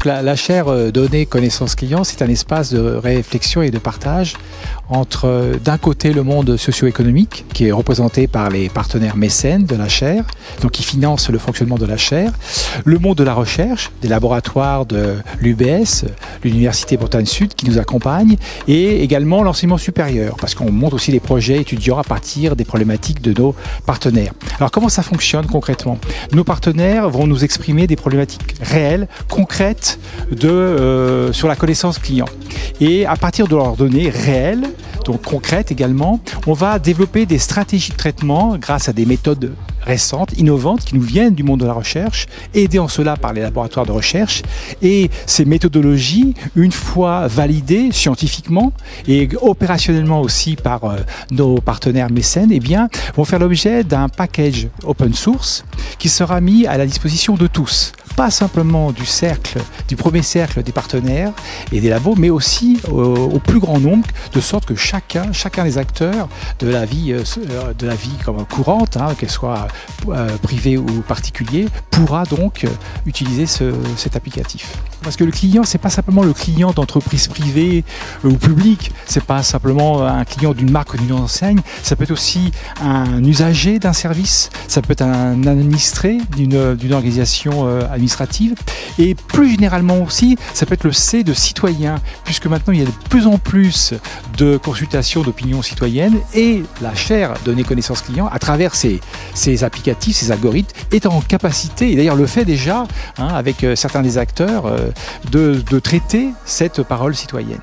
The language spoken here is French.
Donc la chaire données connaissance client, c'est un espace de réflexion et de partage entre d'un côté le monde socio-économique qui est représenté par les partenaires mécènes de la chaire, donc qui financent le fonctionnement de la chaire, le monde de la recherche, des laboratoires de l'UBS, l'Université Bretagne Sud qui nous accompagnent, et également l'enseignement supérieur, parce qu'on monte aussi les projets étudiants à partir des problématiques de nos partenaires. Alors comment ça fonctionne concrètement? Nos partenaires vont nous exprimer des problématiques réelles, concrètes sur la connaissance client. Et à partir de leurs données réelles, donc concrètes également, on va développer des stratégies de traitement grâce à des méthodes récentes, innovantes, qui nous viennent du monde de la recherche, aidées en cela par les laboratoires de recherche. Et ces méthodologies, une fois validées scientifiquement et opérationnellement aussi par nos partenaires mécènes, eh bien, vont faire l'objet d'un package open source qui sera mis à la disposition de tous. Pas simplement du premier cercle des partenaires et des labos, mais aussi au plus grand nombre, de sorte que chacun des acteurs de la vie comme courante, qu'elle soit privée ou particulier, pourra donc utiliser cet applicatif. Parce que le client, c'est pas simplement le client d'entreprise privée ou publique, c'est pas simplement un client d'une marque ou d'une enseigne, ça peut être aussi un usager d'un service, ça peut être un administré d'une organisation administrative, et plus généralement aussi, ça peut être le C de citoyen, puisque maintenant il y a de plus en plus de consultations d'opinion citoyenne, et la chaire données connaissance client, à travers ces applicatifs, ces algorithmes, est en capacité, et d'ailleurs le fait déjà, avec certains des acteurs, de traiter cette parole citoyenne.